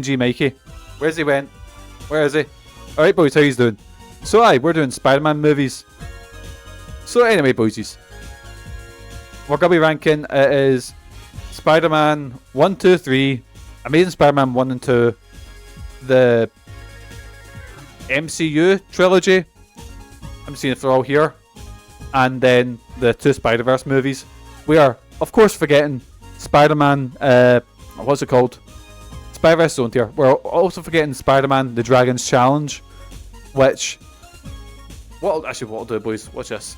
G Mikey. Where's he went? Where is he? Alright boys, how you doing? So we're doing Spider-Man movies. So anyway boysies, we're going to be ranking, it is Spider-Man 1, 2, 3, Amazing Spider-Man 1 and 2, the MCU trilogy, I'm seeing if they're all here, and then the 2 Spider-Verse movies. We are, of course, forgetting Spider-Man, what's it called? Spider-Verse Zone Tier. We're also forgetting Spider-Man The Dragon's Challenge, which... what I'll do, boys, watch this.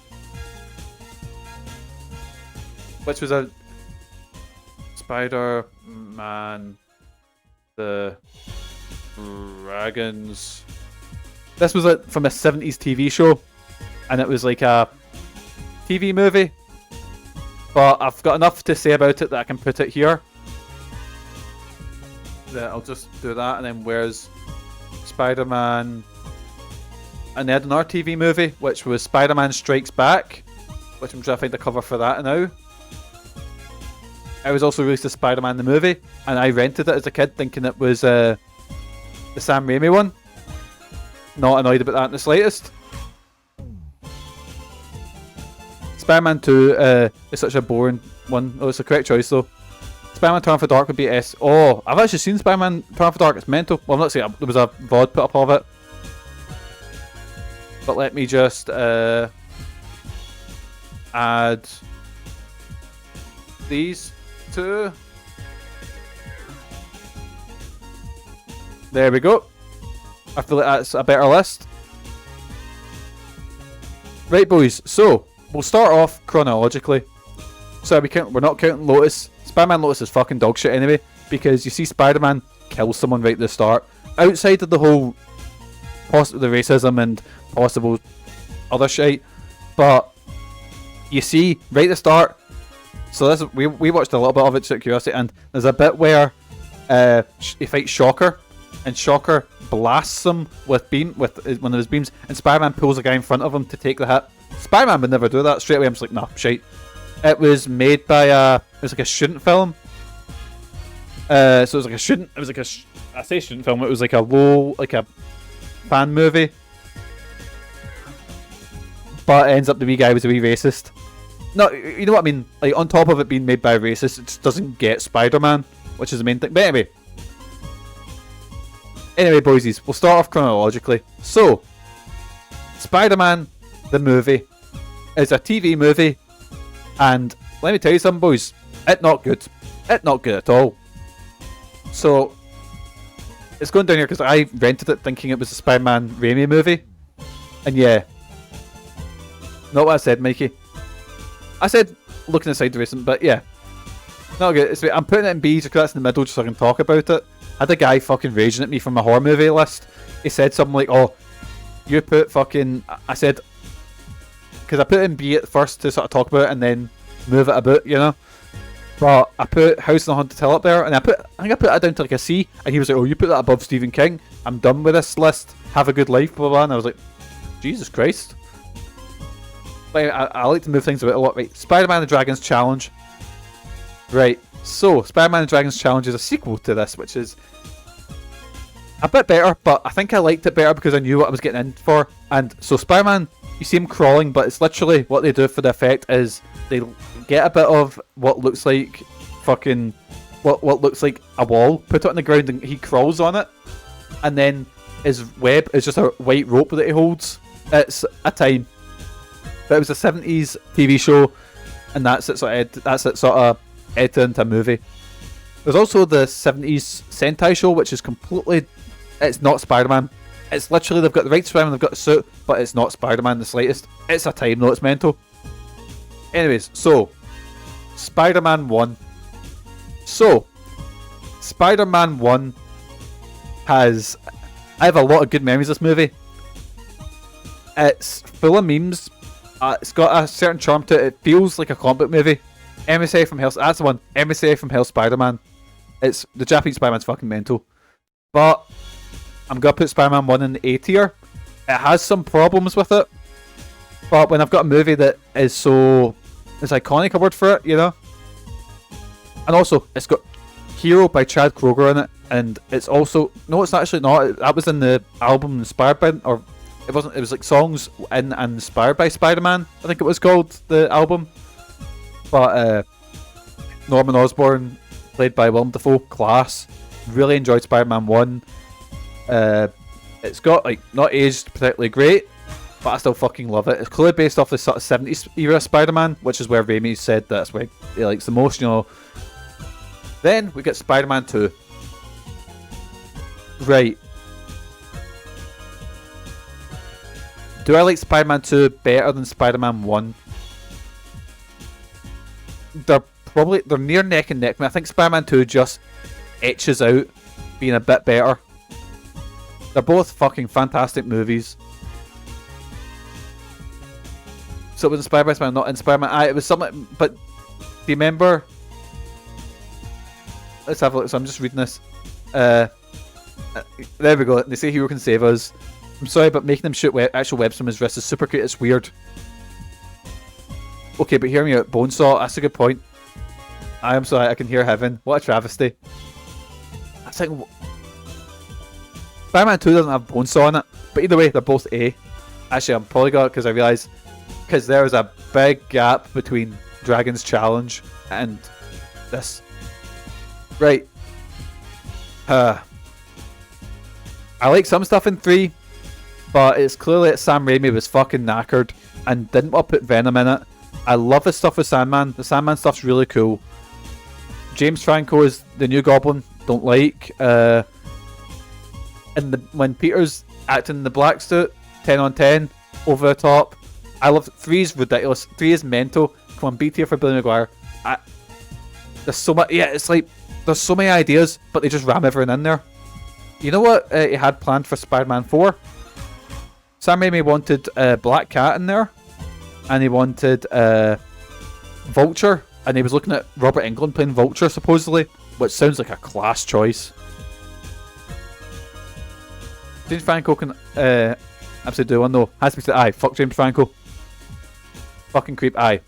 Which was a Spider-Man The Dragon's... This was from a 70s TV show, and it was like a TV movie. But I've got enough to say about it that I can put it here. I'll just do that, and then where's Spider-Man? And they had another TV movie, which was Spider-Man Strikes Back, which I'm trying to find the cover for that now. It was also released as Spider-Man the movie, and I rented it as a kid thinking it was the Sam Raimi one. Not annoyed about that in the slightest. Spider-Man 2 is such a boring one. Oh, it's the correct choice though. Spider-Man Turn for Dark would be S. Oh, I've actually seen Spider-Man Turn for Dark. It's mental. Well, I'm not saying there was a VOD put up of it. But let me just add these two. There we go. I feel like that's a better list. Right, boys. So we'll start off chronologically. So we're not counting Lotus. Spider-Man Lotus is fucking dog shit anyway, because you see Spider-Man kill someone right at the start. Outside of the whole the racism and possible other shit, but you see right at the start. So this we watched a little bit of it just out of curiosity, and there's a bit where he fights Shocker, and Shocker blasts him with one of his beams, and Spider-Man pulls a guy in front of him to take the hit. Spider-Man would never do that. Straight away I'm just like, nah, shite. It was made by it was like a student film. So it was like a student. It was like I say student film. It was like a fan movie. But it ends up the wee guy was a wee racist. No, you know what I mean. Like on top of it being made by a racist, it just doesn't get Spider-Man, which is the main thing. But anyway, boysies, we'll start off chronologically. So, Spider-Man the movie is a TV movie. And let me tell you something, boys. It's not good. It's not good at all. So, it's going down here because I rented it thinking it was a Spider-Man Raimi movie. And yeah. Not what I said, Mikey. I said looking aside the racing, but yeah. Not good. I'm putting it in B because that's in the middle just so I can talk about it. I had a guy fucking raging at me from a horror movie list. He said something like, oh, you put fucking... I said... because I put in B at first to sort of talk about it and then move it a bit, you know. But I put House on the Haunted Hill up there, and I think I put that down to like a C, and he was like, oh, you put that above Stephen King. I'm done with this list. Have a good life, blah, blah, blah. And I was like, Jesus Christ. But I like to move things about a lot. Right, Spider-Man The Dragon's Challenge. Right, so Spider-Man The Dragon's Challenge is a sequel to this, which is a bit better, but I think I liked it better because I knew what I was getting in for. And so Spider-Man... you see him crawling, but it's literally what they do for the effect is they get a bit of what looks like what looks like a wall, put it on the ground, and he crawls on it, and then his web is just a white rope that he holds. It's a time, but it was a 70s TV show, and that's it sort of edited into a movie. There's also the 70s Sentai show, which is completely, it's not Spider-Man. It's literally, they've got the right Spider-Man, they've got the suit, but it's not Spider-Man the slightest. It's a time though, it's mental. Anyways, so, Spider-Man 1. So, Spider-Man 1 has... I have a lot of good memories of this movie. It's full of memes. It's got a certain charm to it. It feels like a comic book movie. Emissary from Hell... that's the one. Emissary from Hell Spider-Man. It's... the Japanese Spider-Man's fucking mental. But... I'm going to put Spider-Man 1 in the A tier. It has some problems with it. But when I've got a movie that is so... it's iconic, a word for it, you know? And also, it's got Hero by Chad Kroeger in it. and it's also no, it's actually not. That was in the album inspired by, or it wasn't. It was like songs in and inspired by Spider-Man. I think it was called the album. But Norman Osborn, played by Willem Dafoe, class. Really enjoyed Spider-Man 1. It's got like not aged particularly great, but I still fucking love it. It's clearly based off the sort of 70s era Spider-Man, which is where Raimi said that's where he likes the most, you know. Then we get Spider-Man 2. Right. Do I like Spider-Man 2 better than Spider-Man 1? They're near neck and neck. I mean, I think Spider-Man 2 just etches out being a bit better. They're both fucking fantastic movies. So it was inspired by Spider-Man, not in Spider-Man. It was something, but do you remember? Let's have a look. So I'm just reading this. There we go. They say Hero can save us. I'm sorry, but making them shoot actual webs from his wrist is super cute. It's weird. Okay, but hear me out. Bonesaw, that's a good point. I am sorry, I can hear heaven. What a travesty. I think Spider-Man 2 doesn't have Bonesaw in it, but either way, they're both A. Actually, I'm probably got it because I realised because there was a big gap between Dragon's Challenge and this. Right. I like some stuff in 3, but it's clearly that Sam Raimi was fucking knackered and didn't want to put Venom in it. I love the stuff with Sandman. The Sandman stuff's really cool. James Franco is the new Goblin. Don't like. And when Peter's acting in the black suit, 10 on 10, over the top. I love 3 is ridiculous. 3 is mental. Come on, be here for Billy Maguire. There's so much. Yeah, it's like there's so many ideas, but they just ram everything in there. You know what he had planned for Spider-Man 4? Sam Raimi wanted Black Cat in there, and he wanted Vulture, and he was looking at Robert Englund playing Vulture supposedly, which sounds like a class choice. James Franco can absolutely do one though. Has to be said, aye. Fuck James Franco. Fucking creep, aye.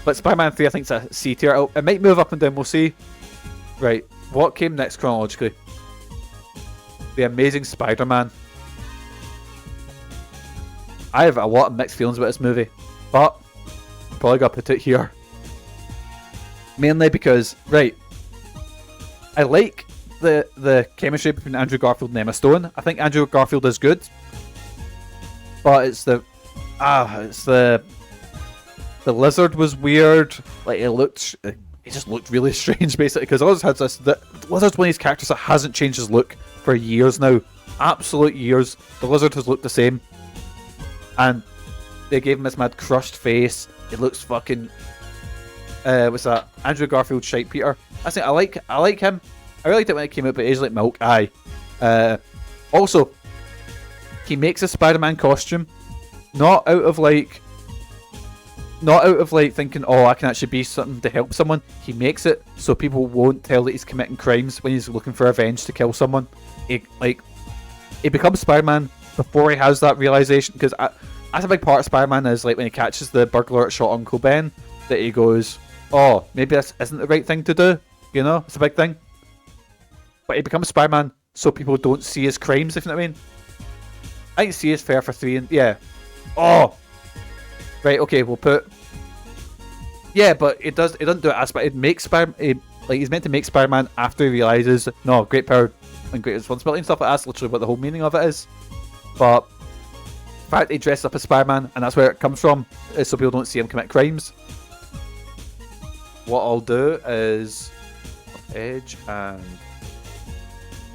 But Spider-Man 3 I think it's a C tier. It might move up and down, we'll see. Right, what came next chronologically? The Amazing Spider-Man. I have a lot of mixed feelings about this movie, but I'm probably gotta put it here. Mainly because, right, I like the chemistry between Andrew Garfield and Emma Stone. I think Andrew Garfield is good, but it's the lizard was weird. Like it just looked really strange basically because the lizard has this. The lizard's one of these characters that hasn't changed his look for years now, absolute years. The lizard has looked the same, and they gave him this mad crushed face. It looks fucking. What's that? Andrew Garfield shite Peter. I think I like him. I really liked it when it came out, but Age Like Milk, aye. Also, he makes a Spider-Man costume, not out of like thinking, oh, I can actually be something to help someone. He makes it so people won't tell that he's committing crimes when he's looking for revenge to kill someone. He becomes Spider-Man before he has that realization, because that's a big part of Spider-Man is like when he catches the burglar that shot Uncle Ben, that he goes, oh, maybe this isn't the right thing to do. You know, it's a big thing. But he becomes Spider-Man so people don't see his crimes, if you know what I mean. I think C is fair for 3 and yeah. Oh! Right, okay, we'll put... Yeah, but it doesn't do it as... It makes Spider-Man... Like, he's meant to make Spider-Man after he realises, no, great power and great responsibility and stuff like that. That's literally what the whole meaning of it is. But the fact he dresses up as Spider-Man, and that's where it comes from, is so people don't see him commit crimes. What I'll do is... Edge and...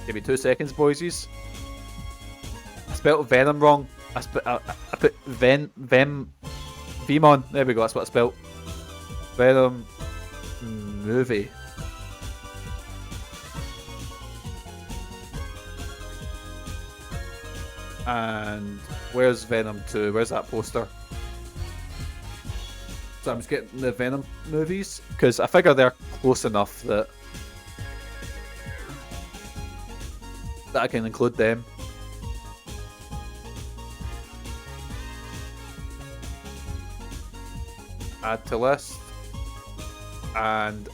Give me 2 seconds, boysies. I spelled Venom wrong. I put Vemon. There we go, that's what I spelled. Venom movie. And where's Venom 2? Where's that poster? So I'm just getting the Venom movies, because I figure they're close enough that I can include them. Add to list. And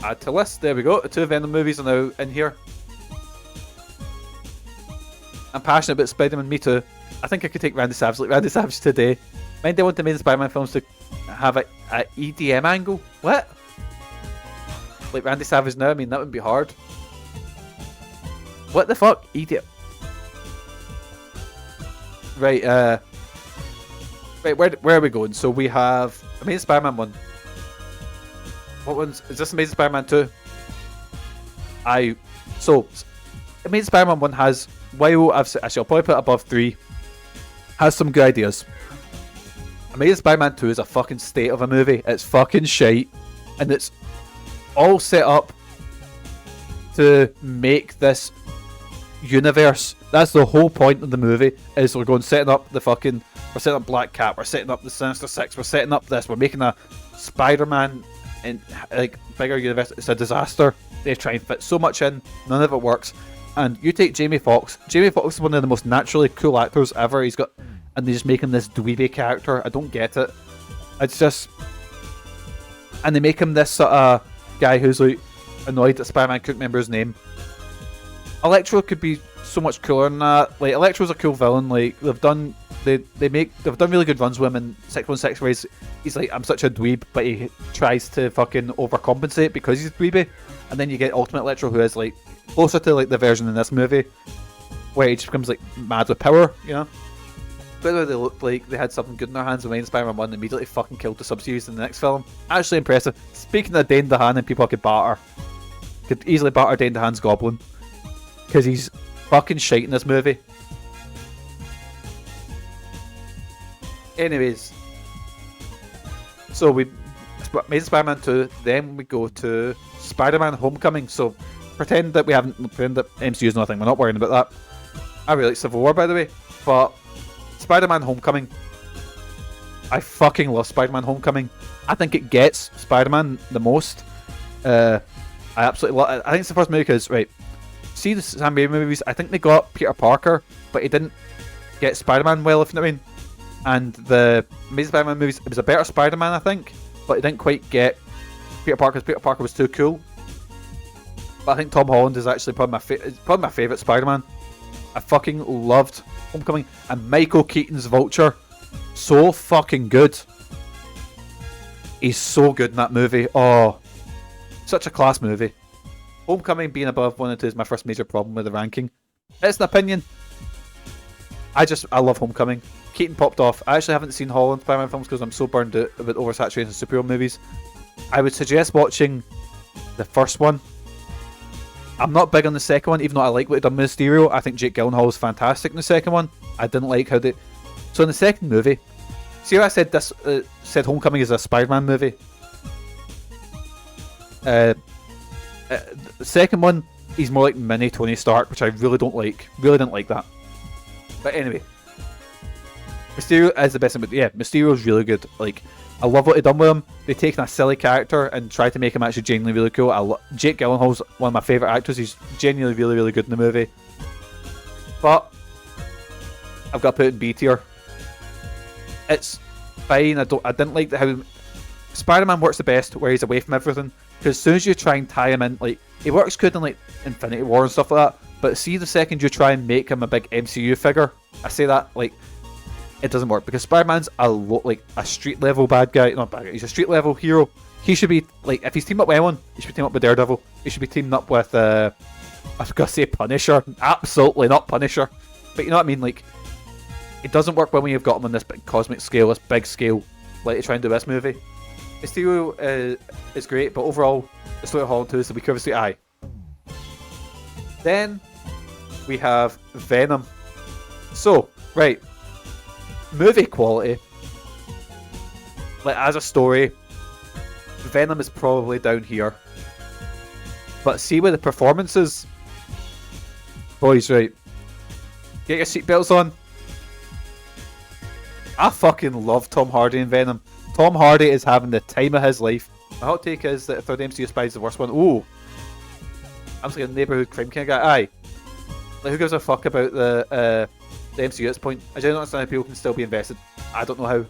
Add to list. There we go. The 2 Venom movies are now in here. I'm passionate about Spider-Man. Me too. I think I could take Randy Savage like Randy Savage today. Mind they want the main Spider-Man films to have a EDM angle? What? Like Randy Savage now? I mean, that would be hard. What the fuck? EDM. Right, right, where are we going? So we have Amazing Spider-Man 1. What one's... Is this Amazing Spider-Man 2? So, Amazing Spider-Man 1 has... While I shall probably put it above 3, has some good ideas. Amazing Spider-Man 2 is a fucking state of a movie. It's fucking shite. And it's all set up to make this universe. That's the whole point of the movie, is we're setting up Black Cat, we're setting up the Sinister Six, we're setting up this, we're making a Spider-Man in like bigger universe. It's a disaster. They try and fit so much in, none of it works. And you take Jamie Foxx. Jamie Foxx is one of the most naturally cool actors ever. And they just make him this dweeby character. I don't get it. It's just, and they make him this sort of guy who's like annoyed that Spider-Man couldn't remember his name. Electro could be so much cooler than that. Like, Electro's a cool villain. Like, they've done really good runs with him in 616 where he's like, I'm such a dweeb, but he tries to fucking overcompensate because he's dweeby. And then you get Ultimate Electro, who is like closer to like the version in this movie where he just becomes like mad with power, you know. By the way, they looked like they had something good in their hands when Spider-Man 1 immediately fucking killed the Sub-Series in the next film. Actually impressive. Speaking of Dane DeHaan and people I could easily batter Dane DeHaan's Goblin. Because he's fucking shite in this movie. Anyways. So we... Amazing Spider-Man 2, then we go to Spider-Man Homecoming. So pretend that MCU's nothing, we're not worrying about that. I really like Civil War, by the way. But Spider-Man Homecoming, I fucking love Spider-Man Homecoming. I think it gets Spider-Man the most. I absolutely love it. I think it's the first movie because, right, see the Sam Raimi movies, I think they got Peter Parker, but he didn't get Spider-Man well, if you know what I mean. And the Amazing Spider-Man movies, it was a better Spider-Man, I think, but it didn't quite get Peter Parker because Peter Parker was too cool. But I think Tom Holland is actually probably my favourite Spider-Man. I fucking loved Homecoming. And Michael Keaton's Vulture, so fucking good. He's so good in that movie. Oh, such a class movie. Homecoming being above 1 and 2 is my first major problem with the ranking. It's an opinion. I love Homecoming. Keaton popped off. I actually haven't seen Holland Spider-Man films because I'm so burned out about oversaturation of superhero movies. I would suggest watching the first one. I'm not big on the second one, even though I like what he done with Mysterio. I think Jake Gyllenhaal was fantastic in the second one. I didn't like how they... So in the second movie... See how I said this? Said Homecoming is a Spider-Man movie? The second one, he's more like mini Tony Stark, which I really don't like. Really didn't like that. But anyway. Mysterio is the best thing. Yeah, Mysterio's really good. Like, I love what they've done with him. They've taken a silly character and tried to make him actually genuinely really cool. Jake Gyllenhaal's one of my favourite actors. He's genuinely really, really good in the movie. But I've got to put it in B tier. It's fine. I didn't like how Spider-Man works the best where he's away from everything. Because as soon as you try and tie him in, like, he works good in like Infinity War and stuff like that. But see, the second you try and make him a big MCU figure, I say that like, it doesn't work because Spider-Man's like a street level bad guy. Not bad guy. He's a street level hero. He should be like, if he's teamed up with anyone, he should be teamed up with Daredevil. He should be teamed up with I was gonna say Punisher. Absolutely not Punisher. But you know what I mean? Like, it doesn't work when you've got him on this big cosmic scale, this big scale, like they try and do this movie. Mysterio is great, but overall, the story of Holland 2 is the weaker of the sweet eye. Then we have Venom. So, right. Movie quality, like as a story, Venom is probably down here. But see with the performances, boys, right? Get your seatbelts on. I fucking love Tom Hardy in Venom. Tom Hardy is having the time of his life. My hot take is that third MCU Spy is the worst one. Ooh, I'm just like a neighbourhood crime kind of guy. Aye, like who gives a fuck about the MCU at this point? I don't understand how people can still be invested. I don't know how.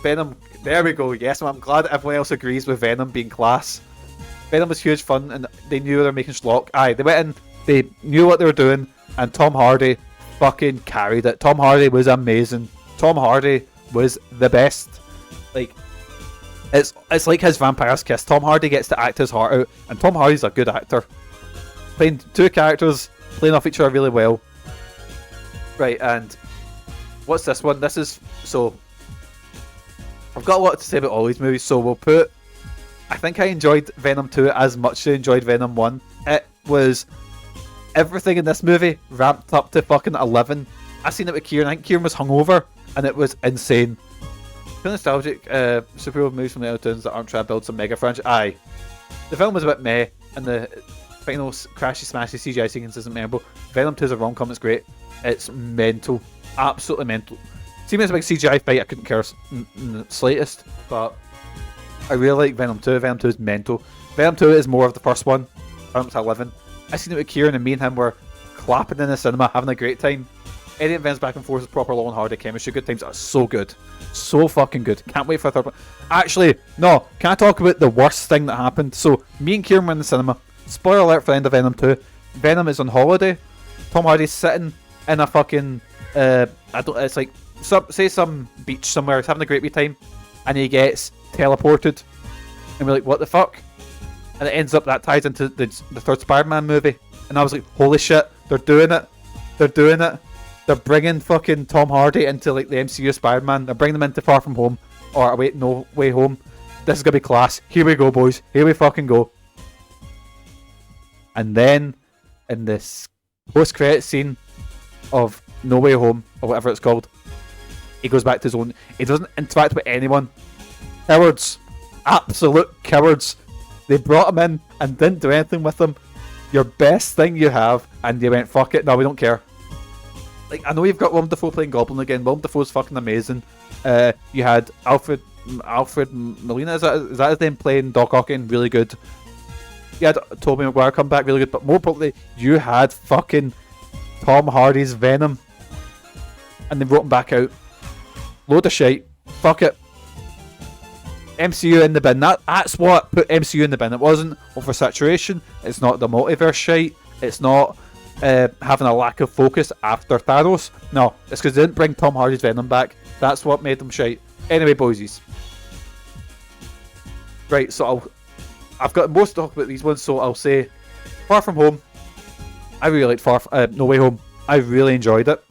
Venom, there we go. Yes, I'm glad everyone else agrees with Venom being class. Venom was huge fun, and they knew they were making schlock. Aye, they went in, they knew what they were doing, and Tom Hardy fucking carried it. Tom Hardy was amazing. Tom Hardy was the best. Like, it's like his vampire's kiss. Tom Hardy gets to act his heart out, and Tom Hardy's a good actor. Playing two characters, playing off each other really well. Right, and what's this one? This is, so, I've got a lot to say about all these movies, so we'll put, I think I enjoyed Venom 2 as much as I enjoyed Venom 1. It was, everything in this movie ramped up to fucking 11. I seen it with Kieran. I think Kieran was hungover, and it was insane. Feel nostalgic, superhero movies from the early 2000s that aren't trying to build some mega franchise. Aye. The film was a bit meh, and the final crashy smashy CGI sequence isn't memorable. Venom 2 is a rom-com, it's great. It's mental. Absolutely mental. See me as a big CGI fight, I couldn't care in the slightest, but I really like Venom 2. Venom 2 is mental. Venom 2 is more of the first one. Venom's 11. I seen it with Kieran, and me and him were clapping in the cinema, having a great time. Eddie and Ben's back and forth is proper long, hard chemistry. Good times. Are so good. So fucking good. Can't wait for a third one. Actually, no. Can I talk about the worst thing that happened? So, me and Kieran were in the cinema. Spoiler alert for the end of Venom 2. Venom is on holiday. Tom Hardy's sitting in a fucking, it's like, some beach somewhere. He's having a great wee time. And he gets teleported. And we're like, what the fuck? And it ends up, that ties into the third Spider-Man movie. And I was like, holy shit. They're doing it. They're doing it. They're bringing fucking Tom Hardy into like the MCU Spider-Man. They're bringing them into Far From Home. Or wait, No Way Home. This is going to be class. Here we go, boys. Here we fucking go. And then, in this post-credit scene of No Way Home, or whatever it's called, he goes back to his own. He doesn't interact with anyone. Cowards. Absolute cowards. They brought him in and didn't do anything with him. Your best thing you have, and they went, fuck it, no, we don't care. Like, I know you've got Willem Dafoe playing Goblin again. Willem Dafoe's fucking amazing. You had Alfred Molina, is that his name, playing Doc Ock, really good. You had Tobey Maguire come back, really good. But more importantly, you had fucking Tom Hardy's Venom, and they wrote him back out. Load of shite. Fuck it. MCU in the bin. That's what put MCU in the bin. It wasn't oversaturation. It's not the multiverse shite. It's not having a lack of focus after Thanos. No, it's because they didn't bring Tom Hardy's Venom back. That's what made them shite. Anyway, boysies. Right, so I've got most to talk about these ones, so I'll say Far From Home. I really liked No Way Home. I really enjoyed it.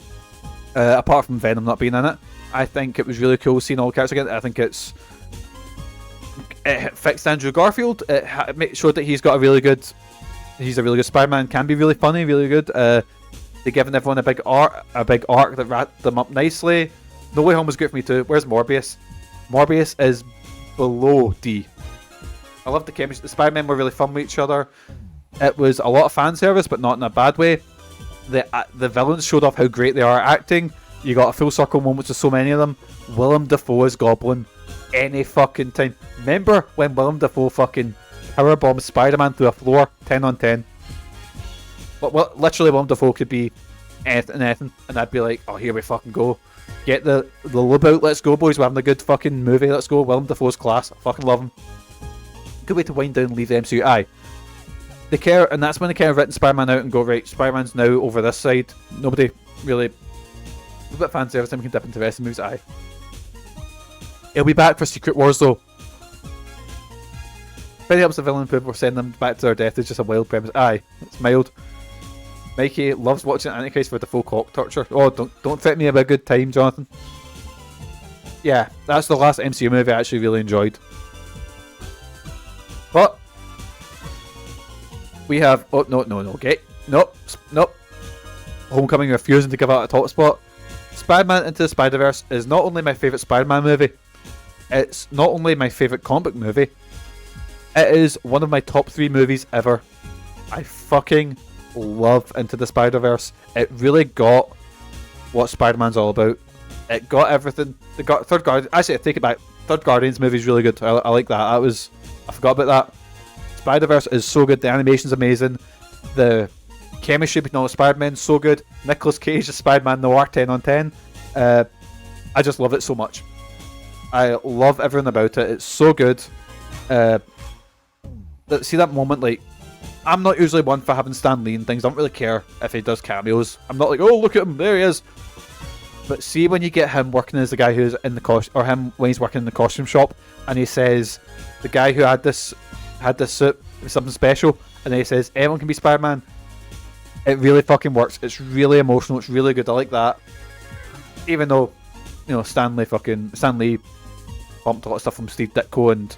Apart from Venom not being in it. I think it was really cool seeing all the characters again. I think it fixed Andrew Garfield. It showed that he's a really good Spider-Man. Can be really funny, really good. They given everyone a big arc that wrapped them up nicely. No Way Home was good for me too. Where's Morbius? Morbius is below D. I loved the chemistry. The Spider-Men were really fun with each other. It was a lot of fan service, but not in a bad way. The villains showed off how great they are at acting. You got a full circle moments with so many of them. Willem Dafoe as Goblin. Any fucking time. Remember when Willem Dafoe fucking powerbombed Spider-Man through a floor? 10 on 10. But literally Willem Dafoe could be anything. And I'd be like, oh, here we fucking go. Get the lube out. Let's go, boys. We're having a good fucking movie. Let's go. Willem Dafoe's class. I fucking love him. Good way to wind down and leave the MCU. Aye. They care, and that's when they kind of written Spider-Man out and go, right, Spider-Man's now over this side. Nobody really... A bit fan service, then we can dip into the rest of the movies. Aye. He'll be back for Secret Wars, though. Freddy helps the villain people send them back to their death is just a wild premise. Aye, it's mild. Mikey loves watching Antichrist for the full cock torture. Oh, don't threaten me about a good time, Jonathan. Yeah, that's the last MCU movie I actually really enjoyed. But we have... Oh, no, okay. Nope. Homecoming refusing to give out a top spot. Spider-Man Into the Spider-Verse is not only my favourite Spider-Man movie, it's not only my favourite comic book movie, it is one of my top 3 movies ever. I fucking love Into the Spider-Verse. It really got what Spider-Man's all about. It got everything. Third Guardians... Actually, I take it back. Third Guardians movie is really good. I like that. I forgot about that. Spider-Verse is so good. The animation's amazing. The chemistry between all the Spider-Men is so good. Nicolas Cage as Spider-Man Noir, 10 on 10. I just love it so much. I love everything about it. It's so good. see that moment, like, I'm not usually one for having Stan Lee and things. I don't really care if he does cameos. I'm not like, oh, look at him, there he is. But see when you get him working as the guy who's in the costume, or him when he's working in the costume shop, and he says, the guy who had this suit was something special, and then he says, anyone can be Spider-Man. It really fucking works. It's really emotional. It's really good. I like that. Even though, you know, Stan Lee bumped a lot of stuff from Steve Ditko and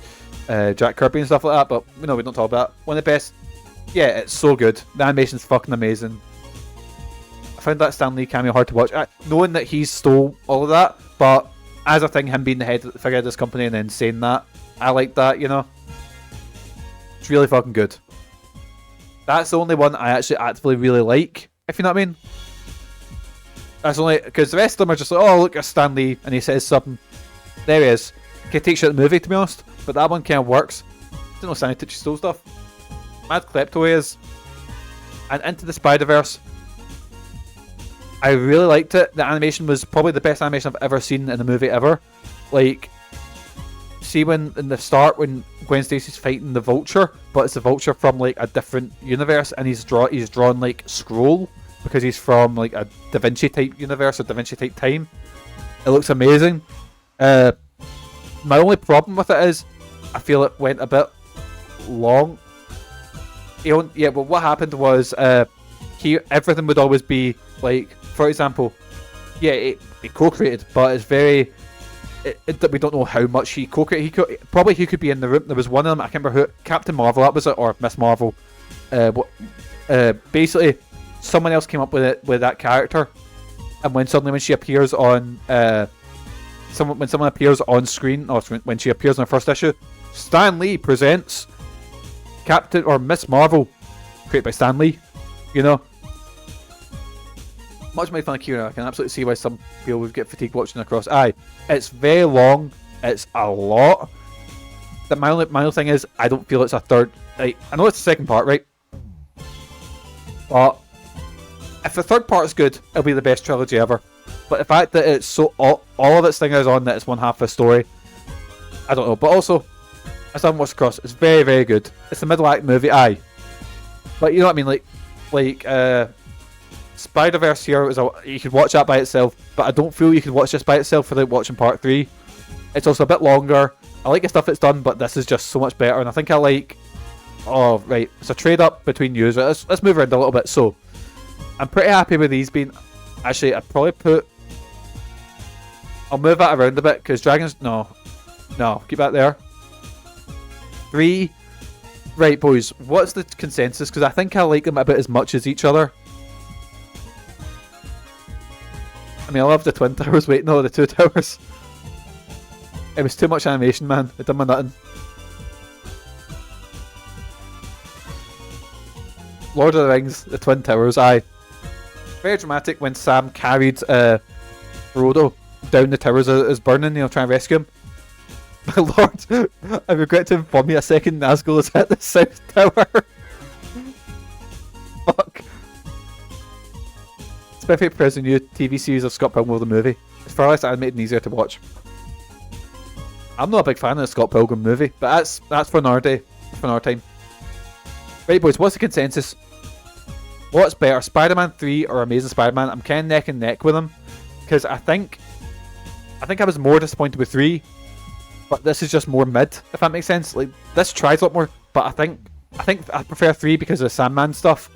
Jack Kirby and stuff like that, but you know, we don't talk about it. One of the best. Yeah, it's so good. The animation's fucking amazing. I found that Stan Lee cameo hard to watch, knowing that he stole all of that, but as a thing, him being the head figure of this company and then saying that, I like that, you know. It's really fucking good. That's the only one I actually actively really like, if you know what I mean. That's only because the rest of them are just like, oh, look at Stan Lee, and he says something. There he is. Can take shit in the movie, to be honest, but that one kind of works. I don't know, Stanley Tucci stole stuff. Mad Klepto he is. And Into the Spider-Verse. I really liked it. The animation was probably the best animation I've ever seen in a movie ever. Like, see when in the start when Gwen Stacy's fighting the Vulture, but it's the Vulture from like a different universe, and he's drawn like Scroll because he's from like a Da Vinci type universe or Da Vinci type time. It looks amazing. My only problem with it is I feel it went a bit long. Yeah, but what happened was everything would always be like, for example, yeah, it co-created, but it's very. We don't know how much he co-created. He could be in the room. There was one of them. I can't remember who. Captain Marvel, that was it, or Miss Marvel. Basically, someone else came up with it with that character, and when she appears on when someone appears on screen, or when she appears in the first issue, Stan Lee presents Captain or Miss Marvel, created by Stan Lee. You know. Much my fun of Kira, I can absolutely see why some people would get fatigued watching across. Aye, it's very long. It's a lot. My only thing is, I don't feel it's a third. Like, I know it's the second part, right? But if the third part is good, it'll be the best trilogy ever. But the fact that it's so all of its thing is on that it's one half of a story, I don't know. But also, I still haven't watched across. It's very, very good. It's a middle act movie, aye. But you know what I mean, like Spider-Verse here you could watch that by itself, but I don't feel you could watch this by itself without watching part 3. It's also a bit longer. I like the stuff it's done, but this is just so much better, and I think I like. Oh right, it's a trade up between you. Let's move around a little bit. So, I'm pretty happy with these being. Actually, I'll move that around a bit because Dragons. No, keep that there. 3. Right, boys. What's the consensus? Because I think I like them a bit as much as each other. I mean, I love the Twin Towers. Wait, no, the 2 towers. It was too much animation, man. It done my nothing. Lord of the Rings, the Twin Towers, aye. Very dramatic when Sam carried Frodo down the towers as burning, you know, trying to rescue him. My lord, I regret to inform you, a second Nazgul has hit the South Tower. Fuck. It's my favourite present new TV series of Scott Pilgrim the movie. It's far less animated and easier to watch. I'm not a big fan of the Scott Pilgrim movie, but that's for another day, for another time. Right, boys, what's the consensus? What's better, Spider-Man 3 or Amazing Spider-Man? I'm kind of neck and neck with them, because I think I was more disappointed with 3, but this is just more mid, if that makes sense. Like, this tries a lot more, but I think I prefer 3 because of the Sandman stuff.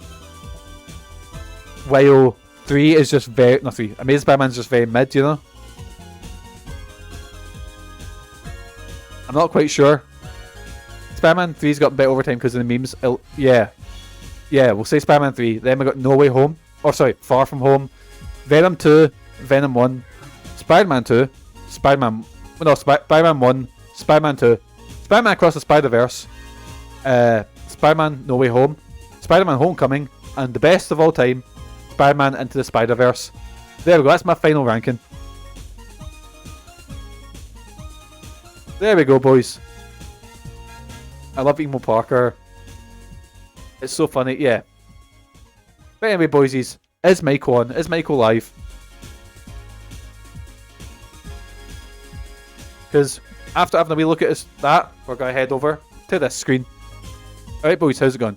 While 3 is just Amazing Spider-Man's just very mid, you know? I'm not quite sure. Spider-Man 3's got a bit overtime because of the memes. Yeah, we'll say Spider-Man 3. Then we got No Way Home. Far From Home. Venom 2, Venom 1, Spider-Man 2, Spider-Man 1, Spider-Man 2, Spider-Man Across the Spider-Verse, Spider-Man No Way Home, Spider-Man Homecoming, and the best of all time, Spider-Man Into the Spider-Verse. There we go, that's my final ranking. There we go, boys. I love Emo Parker. It's so funny, yeah. But anyway, boysies, is Michael on? Is Michael live? Because after having a wee look at that, we're going to head over to this screen. Alright, boys, how's it going?